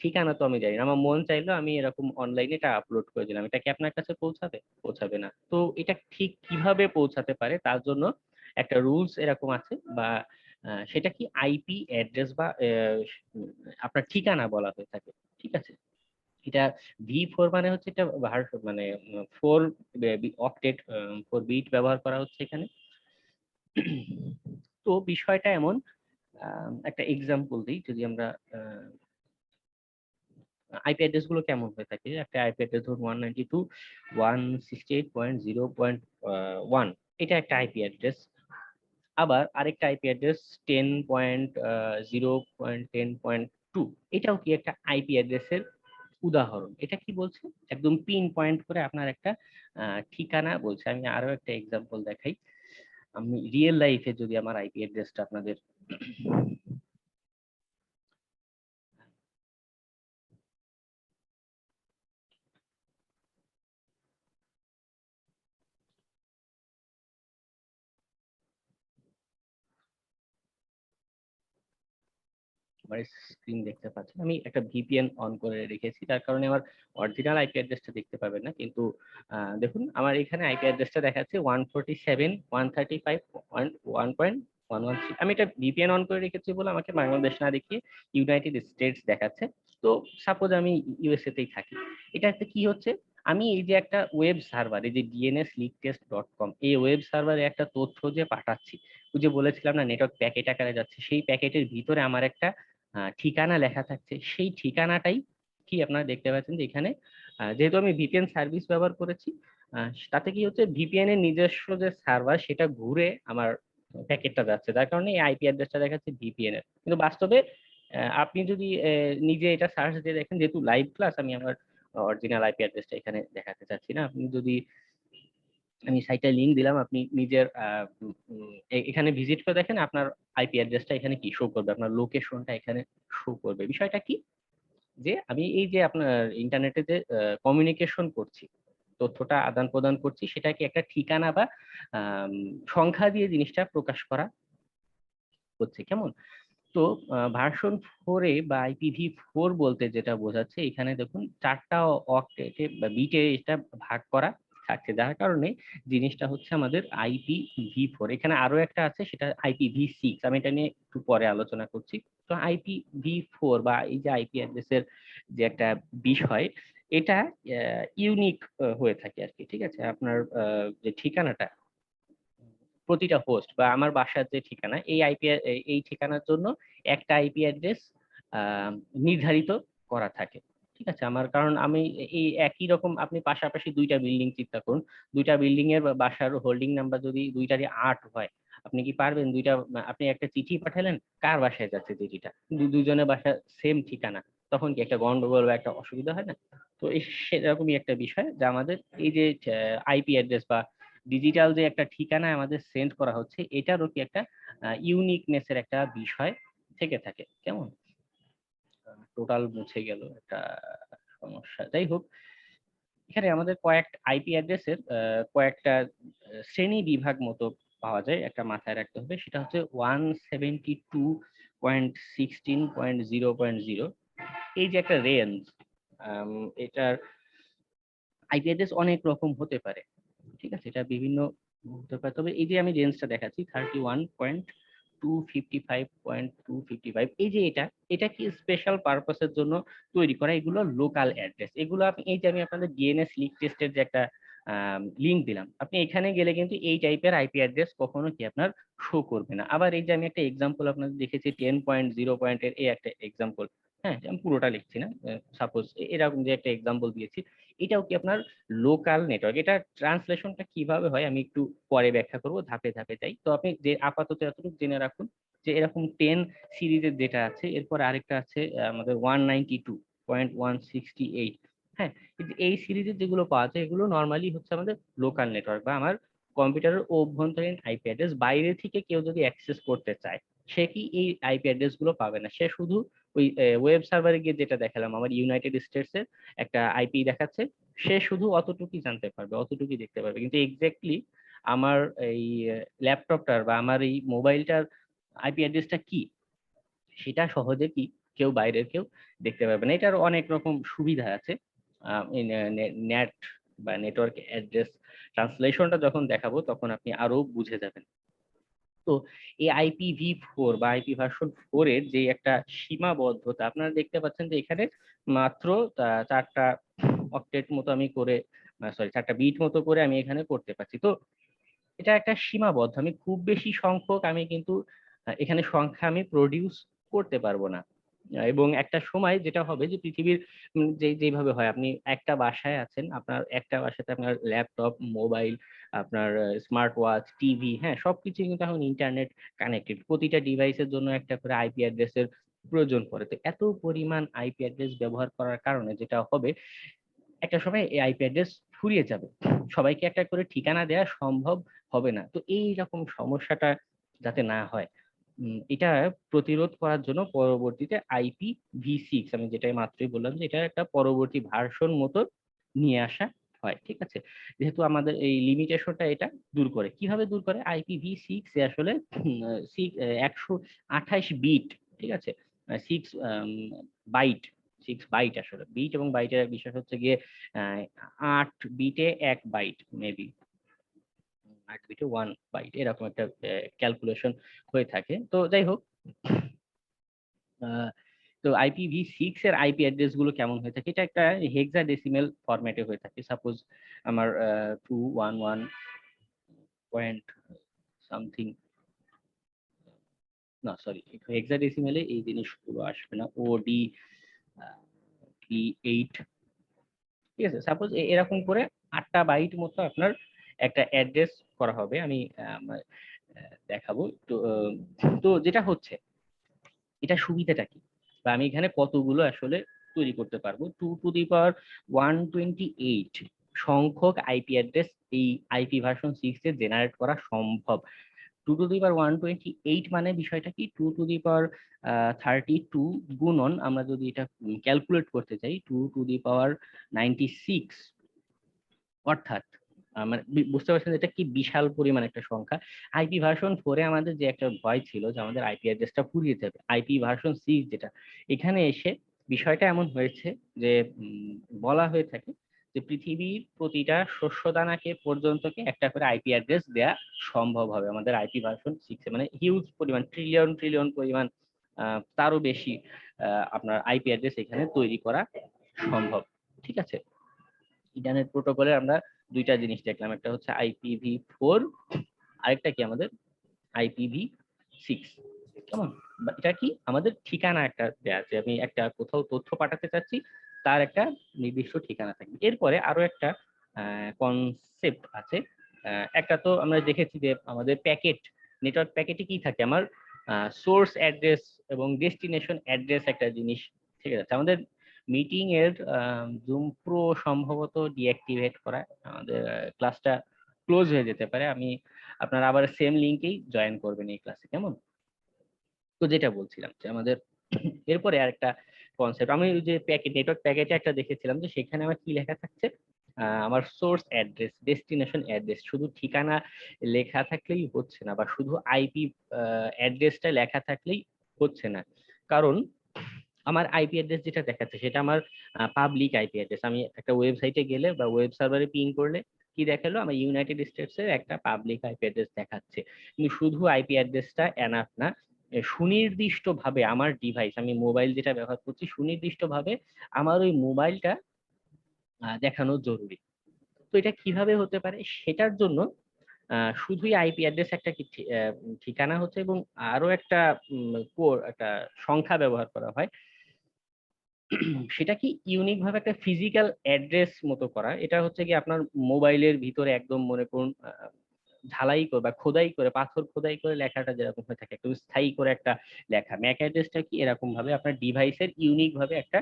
ঠিকানা তো আমি জানি না, আমার মন চাইলো আমি এরকম অনলাইনে এটা আপলোড করে দিলাম, এটা কি আপনার কাছে পৌঁছাবে? পৌঁছাবে না। তো এটা ঠিক কিভাবে পৌঁছাতে পারে তার জন্য একটা রুলস এরকম আছে, বা সেটা কি আইপি অ্যাড্রেস বা আপনার ঠিকানা বলা হয়ে থাকে। ঠিক আছে, এটা V4 মানে হচ্ছে এটা মানে 4 অক্টেট 4 বিট ব্যবহার করা হচ্ছে এখানে। তো বিষয়টা এমন, একটা এক্সাম্পল দিই, যদি আমরা আইপি অ্যাড্রেস গুলো কেমন হয়ে থাকে। একটা আইপি অ্যাড্রেস ধরুন 192.168.0.1, এটা একটা আইপি অ্যাড্রেস। আবার আরেকটা আইপি অ্যাড্রেস 10.0.10.2, এটাও কি একটা আইপি অ্যাড্রেসের উদাহরণ। এটা কি বলছে? একদম পিন পয়েন্ট করে আপনার একটা ঠিকানা বলছে। আমি আরো একটা এক্সাম্পল দেখাই। আমি রিয়েল লাইফে যদি আমার আইপি অ্যাড্রেসটা আপনাদের আমার স্ক্রিন দেখতে পাচ্ছেন, আমি একটা ভিপিএন অন করে রেখেছি, তার কারণে আমার অরিজিনাল আইপি অ্যাড্রেসটা দেখতে পাবেন না। কিন্তু দেখুন আমার এখানে আইপি অ্যাড্রেসটা দেখাচ্ছে 147.135.1.113। আমি এটা ভিপিএন অন করে রেখেছি বলে আমাকে বাংলাদেশ না দেখিয়ে ইউনাইটেড স্টেটস দেখাচ্ছে। তো সাপোজ আমি ইউএসএ তেই থাকি, এটাতে কি হচ্ছে, আমি এই যে একটা ওয়েব সার্ভার, এই যে dnsleaktest.com, এই ওয়েব সার্ভারে একটা তথ্য যে পাঠাচ্ছি, ওই যে বলেছিলাম না নেটওয়ার্ক প্যাকেট আকারে যাচ্ছে, সেই প্যাকেটের ভিতরে আমার একটা ঠিকানা লেখা থাকছে। সেই ঠিকানাটাই কি আপনারা দেখতে পাচ্ছেন যে এখানে যেহেতু আমি ভিপিএন সার্ভিস ব্যবহার করেছি, তাতে কি হচ্ছে, ভিপিএন এর নিজস্ব যে সার্ভার সেটা ঘুরে আমার প্যাকেটটা যাচ্ছে, যার কারণে এই আইপি অ্যাড্রেসটা দেখাচ্ছে ভিপিএন এর। কিন্তু বাস্তবে আপনি যদি নিজে এটা সার্চ দিয়ে দেখেন, যেহেতু লাইভ ক্লাস, আমি আমার অরিজিনাল আইপি অ্যাড্রেসটা এখানে দেখাতে চাচ্ছি না। আপনি যদি, আমি সাইটে লিংক দিলাম, আপনি নিজের এখানে ভিজিট করে দেখেন, আপনার আইপি অ্যাড্রেসটা এখানে কি শো করবে, আপনার লোকেশনটা এখানে শো করবে। বিষয়টা কি, যে আমি এই যে আপনার ইন্টারনেটে যে কমিউনিকেশন করছি, তথ্যটা আদান প্রদান করছি, সেটা কি একটা ঠিকানা বা সংখ্যা দিয়ে জিনিসটা প্রকাশ করা হচ্ছে। কেমন? তো ভার্সন 4-এ বা IPv4 বলতে যেটা বোঝাচ্ছে, এখানে দেখুন 4টা অক্টেটে বা বিটে এটা ভাগ করা থাকছে, যার কারণে জিনিসটা হচ্ছে আমাদের IPv4। এখানে আরো একটা আছে, সেটা IPv6, আমি এটা নিয়ে একটু পরে আলোচনা করছি। তো IPv4 বা এই যে আইপি অ্যাড্রেসের যে একটা বিষয়, এটা ইউনিক হয়ে থাকে আর কি। ঠিক আছে, আপনার যে ঠিকানাটা, প্রতিটা হোস্ট বা আমার বাসার যে ঠিকানা, এই ঠিকানার জন্য একটা আইপি অ্যাড্রেস নির্ধারিত করা থাকে। ঠিক আছে, আমার কারণ আমি এই একই রকম, আপনি পাশাপাশি দুইটা বিল্ডিং চিন্তা করুন, দুইটা বিল্ডিং এর বাসার হোল্ডিং নাম্বার যদি দুইটারই 8 হয়, আপনি কি পারবেন দুইটা, আপনি একটা চিঠি পাঠালেন, কার বাসায় যাচ্ছে চিঠিটা, দুইজনের বাসা সেম ঠিকানা, তখন কি একটা গন্ডগোল বা একটা অসুবিধা হয় না? তো এই সেরকমই একটা বিষয়, যা আমাদের এই যে আইপি অ্যাড্রেস বা ডিজিটাল যে একটা ঠিকানা আমাদের সেন্ড করা হচ্ছে, এটারও কি একটা ইউনিকনেসের একটা বিষয় থেকে থাকে। কেমন? টোটাল মুছে গেল একটা সমস্যা। যাই হোক, এখানে আমাদের কয়েকটা আইপি অ্যাড্রেসের কয়েকটা শ্রেণী বিভাগ মতো পাওয়া যায়, একটা মাথায় রাখতে হবে। সেটা হচ্ছে 172.16.0.0, এই যে একটা রেঞ্জ, এটার আইপি অ্যাড্রেস অনেক রকম হতে পারে। ঠিক আছে, এটা বিভিন্ন হতে পারে, তবে এই যে আমি রেঞ্জটা দেখাচ্ছি 31.255.255, এই যে এটা কি স্পেশাল পারপাসের জন্য তৈরি করা, এগুলো লোকাল অ্যাড্রেস। এগুলো আপনি, এই যে আমি আপনাদের ডিএনএস লিগ টেস্টের যে একটা লিংক দিলাম, আপনি এখানে গেলে কিন্তু এই টাইপের আইপি অ্যাড্রেস কখনো কি আপনার শো করবে না। আবার এই যে আমি একটা এক্সাম্পল আপনাদের দেখেছি 10.0 এর, এই একটা এক্সাম্পল, হ্যাঁ আমি পুরোটা লিখছি না, সাপোজ এরকম যে একটা এক্সাম্পল দিয়েছি, এটাও কি আপনার লোকাল নেটওয়ার্ক। এটা ট্রান্সলেশনটা কিভাবে হয় আমি একটু পরে ব্যাখ্যা করব, ধাপে ধাপে যাই। তো আপনি যে আপাতত এতটুকু জেনে রাখুন যে এরকম 10 সিরিজের যেটা আছে, এরপর আরেকটা আছে আমাদের 192.168। হ্যাঁ, এই সিরিজের যেগুলো পাওয়া যায়, এগুলো নর্মালি হচ্ছে আমাদের লোকাল নেটওয়ার্ক বা আমার কম্পিউটারের অভ্যন্তরীণ আইপি অ্যাড্রেস বাইরে থেকে কেউ যদি অ্যাক্সেস করতে চায়, সে কি এই আইপি অ্যাড্রেস গুলো পাবে না। সে শুধু ওই ওয়েব সার্ভারে গিয়ে, যেটা দেখালাম আমার ইউনাইটেড স্টেটস এর একটা আইপি দেখাচ্ছে, সে শুধু অতটুকুই জানতে পারবে, অতটুকুই দেখতে পারবে। কিন্তু এক্স্যাক্টলি আমার এই ল্যাপটপটার বা আমার এই মোবাইলটার আইপি অ্যাড্রেসটা কি, সেটা সহজে কি কেউ বাইরের কেউ দেখতে পারবে না। এটার অনেক রকম সুবিধা আছে। নেট বা নেটওয়ার্ক অ্যাড্রেস ট্রান্সলেশনটা যখন দেখাবো তখন আপনি আরো বুঝে যাবেন। তো এই IPv4 বা আইপি ভার্সন 4 এর যে একটা সীমাবদ্ধতা আপনারা দেখতে পাচ্ছেন যে এখানে মাত্র 4টা অক্টেট মতো আমি করে, সরি 4টা বিট মতো করে আমি এখানে করতে পারছি। তো এটা একটা সীমাবদ্ধ, আমি খুব বেশি সংখ্যক আমি কিন্তু এখানে সংখ্যা আমি প্রডিউস করতে পারবো না। এবং একটা সময় যেটা হবে যে পৃথিবীর যেভাবে হয়, আপনি একটা বাসায় আছেন, আপনার একটা বাসাতে আপনার ল্যাপটপ, মোবাইল, আপনার স্মার্ট ওয়াচ, টিভি, হ্যাঁ সবকিছু কিন্তু এখন ইন্টারনেট কানেক্টেড। প্রতিটা ডিভাইসের জন্য একটা করে আইপি অ্যাড্রেসের প্রয়োজন পড়ে। তো এত পরিমাণ আইপি অ্যাড্রেস ব্যবহার করার কারণে যেটা হবে, একটা সময় এই আইপি অ্যাড্রেস ফুরিয়ে যাবে, সবাইকে একটা করে ঠিকানা দেওয়া সম্ভব হবে না। তো এই রকম সমস্যাটা যাতে না হয়, এটা প্রতিরোধ করার জন্য পরবর্তীতে IPv6, আমি যেটাই মাত্রই বললাম যে এটা একটা পরবর্তী ভার্সন মতো নিয়ে আসা হয়। ঠিক আছে, যেহেতু আমাদের এই লিমিটেশনটা এটা দূর করে। কিভাবে দূর করে? IPv6 এ আসলে 128 বিট, ঠিক আছে, 6 বাইট, 6 বাইট, আসলে বিট এবং বাইটের বিষয় হচ্ছে গিয়ে 8 বিটে 1 বাইট, মেবি 8 বিটে 1 বাইট, এরকম একটা ক্যালকুলেশন হয়ে থাকে। তো যাই হোক, তো IPv6 এর আইপি অ্যাড্রেস গুলো কেমন হয়ে থাকে, এটা একটা হেক্সাডেসিমাল ফরম্যাটে হয়ে থাকে। সাপোজ আমার 211 পয়েন্ট সামথিং, না সরি, হেক্সাডেসিমালে এই জিনিসগুলো আসবে না, OD 8, ঠিক আছে। সাপোজ এরকম করে 8টা বাইট মতো আপনার একটা অ্যাড্রেস করা হবে। আমি দেখাবো একটু। তো যেটা হচ্ছে, এটা সুবিধাটা কি, বা আমি এখানে কতগুলো আসলে তৈরি করতে পারবো। 2^128 সংখ্যক আইপি অ্যাড্রেস এই আইপি ভার্সন 6 এ জেনারেট করা সম্ভব। 2^128 মানে বিষয়টা কি, 2^32 গুণন আমরা যদি এটা ক্যালকুলেট করতে চাই, 2^96, অর্থাৎ মানে বুঝতে পারছেন এটা কি বিশাল পরিমাণ একটা সংখ্যা। আইপি ভার্সন 4 এ আমাদের যে একটা ভয় ছিল যে আমাদের আইপি অ্যাড্রেসটা ফুরিয়ে যাবে, আইপি ভার্সন 6 যেটা, এখানে এসে বিষয়টা এমন হয়েছে যে বলা হয়ে থাকে যে পৃথিবীর প্রতিটা শস্যদানাকে পর্যন্তকে একটা করে আইপি অ্যাড্রেস দেয়া সম্ভব হবে আমাদের আইপি ভার্সন 6 এ। মানে হিউজ পরিমাণ, ট্রিলিয়ন পরিমাণ, তারও বেশি আপনার আইপি অ্যাড্রেস এখানে তৈরি করা সম্ভব। ঠিক আছে, ইন্টারনেট প্রোটোকলে আমরা দুইটা জিনিস দেখলাম, একটা হচ্ছে IPv4, আরেকটা কি আমাদের IPv6। কেমন, এটা কি আমাদের ঠিকানা একটা দেয়া আছে, আমি একটা কোথাও তথ্য পাঠাতে চাচ্ছি, তার একটা নির্দিষ্ট ঠিকানা থাকবে। এরপরে আরো একটা কনসেপ্ট আছে। একটা তো আমরা দেখেছি যে আমাদের প্যাকেট, নেটওয়ার্ক প্যাকেটে কি থাকে, আমার সোর্স অ্যাড্রেস এবং ডেস্টিনেশন অ্যাড্রেস একটা জিনিস ঠিক আছে। আমাদের মিটিং এর জুম প্রো সম্ভবত ডিঅ্যাক্টিভেট করা, আমাদের ক্লাসটা ক্লোজ হয়ে যেতে পারে। আমি আপনারা আবার সেম লিংকেই জয়েন করবেন এই ক্লাসে, কেমন? তো যেটা বলছিলাম যে আমাদের এরপরে আরেকটা কনসেপ্ট, আমি ওই যে প্যাকেট, নেটওয়ার্ক প্যাকেটে একটা দেখেছিলাম যে সেখানে আমার কি লেখা থাকছে, আমার সোর্স অ্যাড্রেস, ডেস্টিনেশন অ্যাড্রেস, শুধু ঠিকানা লেখা থাকলেই হচ্ছে না, বা শুধু আইপি অ্যাড্রেসটা লেখা থাকলেই হচ্ছে না। কারণ আমার আইপি অ্যাড্রেস যেটা দেখাচ্ছে সেটা আমার পাবলিক আইপি অ্যাড্রেস। আমি একটা ওয়েবসাইটে গেলে বা ওয়েব সার্ভারে পিং করলে কি দেখালো, আমার ইউনাইটেড স্টেটস এর একটা পাবলিক আইপি অ্যাড্রেস দেখাচ্ছে। কিন্তু শুধু আইপি অ্যাড্রেসটা এনাফ না, সুনির্দিষ্টভাবে আমার ডিভাইস, আমি মোবাইল যেটা ব্যবহার করছি, সুনির্দিষ্টভাবে আমার ওই মোবাইলটা দেখানো জরুরি। তো এটা কিভাবে হতে পারে, সেটার জন্য শুধুই আইপি অ্যাড্রেস একটা ঠিকানা হচ্ছে, এবং আরো একটা একটা সংখ্যা ব্যবহার করা হয়, সেটা কি ইউনিক ভাবে একটা ফিজিক্যাল অ্যাড্রেস মতো করা। এটা হচ্ছে কি আপনার মোবাইলের ভিতরে একদম মনে করুন ঝালাই করে বা খোদাই করে, পাথর খোদাই করে লেখাটা যেরকম হয়ে থাকে, একদম স্থায়ী করে একটা লেখা, ম্যাক অ্যাড্রেসটা কি এরকম ভাবে আপনার ডিভাইসের ইউনিক ভাবে একটা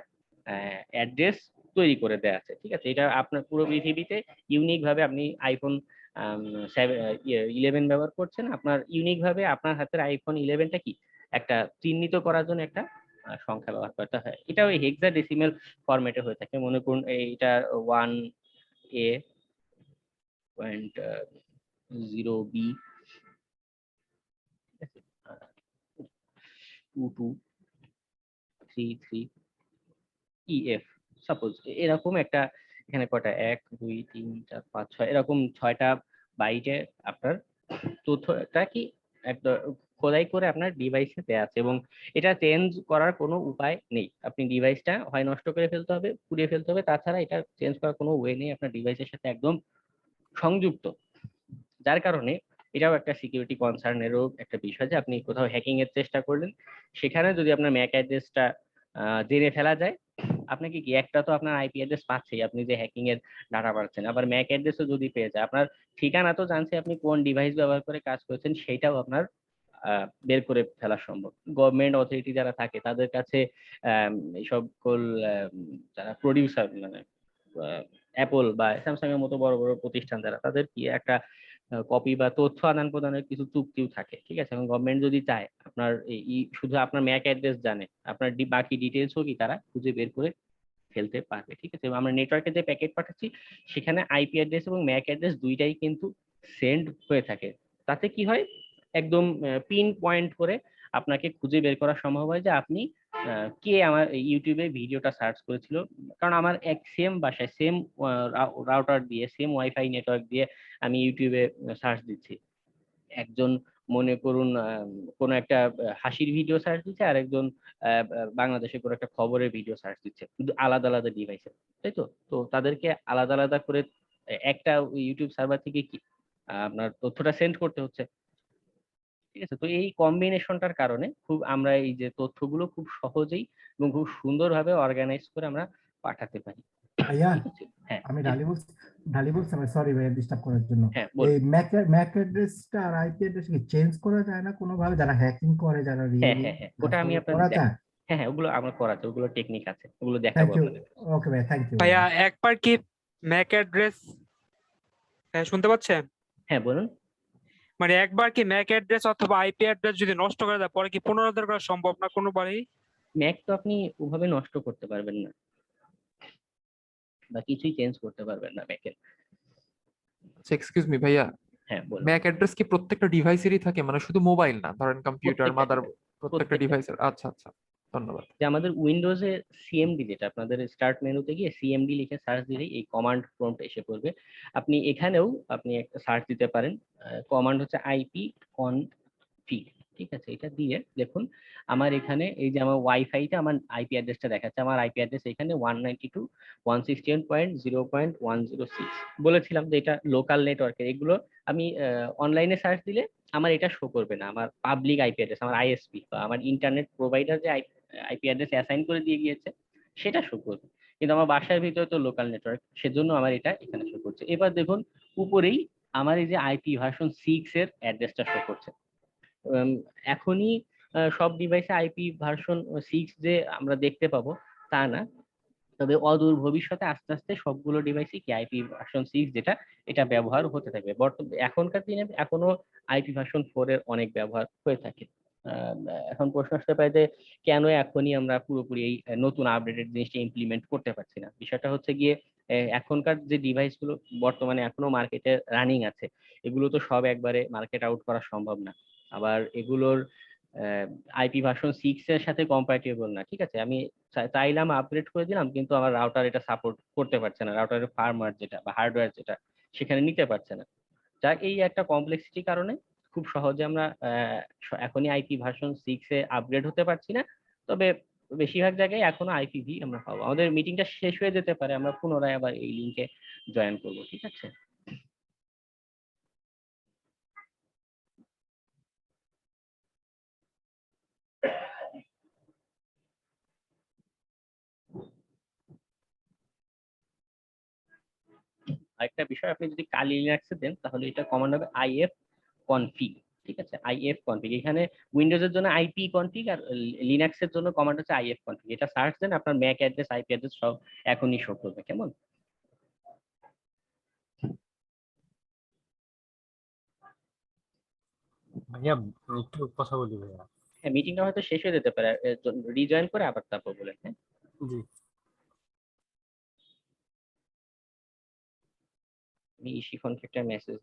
অ্যাড্রেস তৈরি করে দেয়া আছে। ঠিক আছে, এটা আপনার পুরো পৃথিবীতে ইউনিক ভাবে, আপনি আইফোন 11 ব্যবহার করছেন, আপনার ইউনিক ভাবে আপনার হাতের আইফোন 11টা কি একটা চিহ্নিত করার জন্য একটা সংখ্যা ব্যবহার করতে হয়। এটা ওই হেক্সাডেসিমাল ফরম্যাটে হয়ে থাকে। মনে করুন এইটা 1A, 0B, 2233EF, সাপোজ এরকম একটা, এখানে কয়টা 1 2 3 4 5 6 এরকম 6টা বাইটে আপনার তথ্যটা কি একটা খোদাই করে আপনার ডিভাইসে দেয়া আছে, এবং এটা চেঞ্জ করার কোনো উপায় নেই। আপনি ডিভাইসটা হয় নষ্ট করে ফেলতে হবে, পুড়িয়ে ফেলতে হবে, তাছাড়া এটা চেঞ্জ করার কোনো ওয়ে নেই, আপনার ডিভাইসের সাথে একদম সংযুক্ত। যার কারণে এটাও একটা সিকিউরিটি কনসার্নেরও একটা বিষয় যে আপনি কোথাও হ্যাকিং এর চেষ্টা করলেন, সেখানে যদি আপনার ম্যাক অ্যাড্রেসটা জেনে ফেলা যায়, আপনাকে কি একটা তো আপনার আইপি অ্যাড্রেস পাচ্ছেই, আপনি যে হ্যাকিং এর ডাটা পাচ্ছেন, আবার ম্যাক অ্যাড্রেসও যদি পেয়ে যায়, আপনার ঠিকানা তো জানছে, আপনি কোন ডিভাইস ব্যবহার করে কাজ করেছেন সেটাও আপনার বের করে ফেলা সম্ভব। গভর্নমেন্ট অথরিটি যারা থাকে তাদের কাছে এই সকল যারা প্রডিউসার মানে অ্যাপল বা স্যামসাং এর মতো বড় বড় প্রতিষ্ঠান যারা, তাদের কি একটা কপি বা তথ্য আদান প্রদানের কিছু চুক্তিও থাকে, ঠিক আছে। এবং গভর্নমেন্ট যদি চায় আপনার শুধু আপনার ম্যাক অ্যাড্রেস জানে, আপনার বাকি ডিটেলসও কি তারা খুঁজে বের করে ফেলতে পারবে, ঠিক আছে। আমরা নেটওয়ার্কে যে প্যাকেট পাঠাচ্ছি সেখানে আইপি অ্যাড্রেস এবং ম্যাক অ্যাড্রেস দুইটাই কিন্তু সেন্ড হয়ে থাকে। তাতে কি হয়, একদম পিন পয়েন্ট করে আপনাকে খুঁজে বের করা সম্ভব হয় যে আপনি কে আমার ইউটিউবে ভিডিওটা সার্চ করেছিল। কারণ আমার এক সেম বাসায় সেম রাউটার দিয়ে সেম ওয়াইফাই নেটওয়ার্ক দিয়ে আমি ইউটিউবে সার্চ দিচ্ছি, একজন মনে করুন কোনো একটা হাসির ভিডিও সার্চ দিচ্ছে, আর একজন বাংলাদেশে কোনো একটা খবরের ভিডিও সার্চ দিচ্ছে, কিন্তু আলাদা আলাদা ডিভাইসে, তাই তো। তো তাদেরকে আলাদা আলাদা করে একটা ইউটিউব সার্ভার থেকে কি আপনার তথ্যটা সেন্ড করতে হচ্ছে, ঠিক আছে। তো এই কম্বিনেশনটার কারণে খুব আমরা এই যে তথ্যগুলো খুব সহজেই এবং খুব সুন্দরভাবে অর্গানাইজ করে আমরা পাঠাতে পারি। ভাইয়া, হ্যাঁ, আমি ঢালি বলছি, সরি ভাইয়া ডিস্টার্ব করার জন্য। হ্যাঁ, এই ম্যাক অ্যাড্রেসটা আর আইপি অ্যাড্রেস কি চেঞ্জ করা যায় না কোনোভাবে, যারা হ্যাকিং করে, যারা হ্যাঁ, রিয়েলি হ্যাঁ, হ্যাঁ, ওটা আমি করা আপনাদের যায়? হ্যাঁ, হ্যাঁ, ওগুলো আমরা করাতে, ওগুলো টেকনিক আছে, ওগুলো দেখাবো থ্যাংক ইউ। আপনাদের। ওকে ভাইয়া, থ্যাংক ইউ ভাইয়া একবার কি ম্যাক অ্যাড্রেস, হ্যাঁ শুনতে পাচ্ছেন? হ্যাঁ বলুন। মানে একবার কি ম্যাক অ্যাড্রেস অথবা আইপি অ্যাড্রেস যদি নষ্ট করে দেয়, পরে কি পুনরুদ্ধার করা সম্ভব না কোনোবারই? ম্যাক তো আপনি ওভাবে নষ্ট করতে পারবেন না বা কিছুই চেঞ্জ করতে পারবেন না ম্যাকের। আচ্ছা এক্সকিউজ মি ভাইয়া, হ্যাঁ বলুন। ম্যাক অ্যাড্রেস কি প্রত্যেকটা ডিভাইসেরই থাকে, মানে শুধু মোবাইল না, ধরেন কম্পিউটার, প্রত্যেকটা মাদার, device, প্রত্যেকটা প্রত্যেকটা ডিভাইসের? আচ্ছা আচ্ছা, ধন্যবাদ। যে আমাদের উইন্ডোজে সিএমডি, যেটা আপনাদের স্টার্ট মেনুতে গিয়ে সিএমডি লিখে সার্চ দিলেই এই কমান্ড প্রম্পট এসে পড়বে। আপনি এখানেও আপনি একটা সার্চ দিতে পারেন, কমান্ড হচ্ছে আইপি কনফিগ, ঠিক আছে। এটা দিয়ে দেখুন আমার এখানে এই যে আমার ওয়াইফাইতে আমার আইপি অ্যাড্রেসটা দেখাচ্ছে, আমার আইপি অ্যাড্রেস এখানে 192.168.0.106। বলেছিলাম যে এটা লোকাল নেটওয়ার্কের, এগুলো আমি অনলাইনে সার্চ দিলে আমার এটা শো করবে না, আমার পাবলিক আইপি অ্যাড্রেস, আমার আইএসপি বা আমার ইন্টারনেট প্রোভাইডার যে আইপি অ্যাড্রেস অ্যাসাইন করে দিয়ে গিয়েছে সেটা শো করবে, কিন্তু আমার বাসার ভিতরে তো লোকাল নেটওয়ার্ক, সেজন্য আমার এটা এখানে শো করছে। এবার দেখুন উপরেই আমার এই যে আইপি ভার্সন 6 এর অ্যাড্রেসটা শো করছে। এখনই সব ডিভাইসে আইপি ভার্সন 6 যে আমরা দেখতে পাবো তা না, তবে অদূর ভবিষ্যতে আস্তে আস্তে সবগুলো ডিভাইসে কি আইপি ভার্সন 6 যেটা এটা ব্যবহার হতে থাকবে। এখনকার দিনে এখনো আইপি ভার্সন 4 এর অনেক ব্যবহার হয়ে থাকে। এখন প্রশ্ন আসতে পারে যে কেন এখনই আমরা পুরোপুরি এই নতুন আপডেটেড জিনিসটা ইমপ্লিমেন্ট করতে পারছি না। বিষয়টা হচ্ছে গিয়ে এখনকার যে ডিভাইস গুলো বর্তমানে এখনো মার্কেটে রানিং আছে, এগুলো তো সব একবারে মার্কেট আউট করা সম্ভব না, আবার এগুলোর আইপি ভার্সন 6 এর সাথে কম্প্যাটিবল না, ঠিক আছে। আমি চাইলাম আপগ্রেড করে দিলাম, কিন্তু আমার রাউটার এটা সাপোর্ট করতে পারছে না, রাউটারের ফার্মওয়্যার যেটা বা হার্ডওয়্যার যেটা সেখানে নিতে পারছে না। যাক, এই একটা কমপ্লেক্সিটির কারণে খুব সহজে আমরা এখনই আইপি ভার্সন 6 এ আপগ্রেড হতে পারছি না, তবে বেশিরভাগ জায়গায় এখনো আইপিভি আমরা পাবো। আমাদের মিটিংটা শেষ হয়ে যেতে পারে, আমরা পুনরায় আবার এই লিংকে জয়েন করব, ঠিক আছে। আরেকটা বিষয়, আপনি যদি কালি লিনাক্সে দেন তাহলে এটা কমান্ড হবে আইএফ কনফিগ, ঠিক আছে। আইএফ কনফিগ, এখানে উইন্ডোজের জন্য আইপি কনফিগ আর লিনাক্সের জন্য কমান্ড হচ্ছে আইএফ কনফিগ। এটা সার্চ দেন, আপনার ম্যাক অ্যাড্রেস আইপি অ্যাড্রেস সব এখনই শো করবে, কেমন। ভাইয়া একটু কথা বলি ভাইয়া। হ্যাঁ, মিটিংটা হয়তো শেষ হয়ে যেতে পারে, রিজয়েন করে আবার তারপর বলেন। হ্যাঁ, জি আমি শিফনকে একটা মেসেজ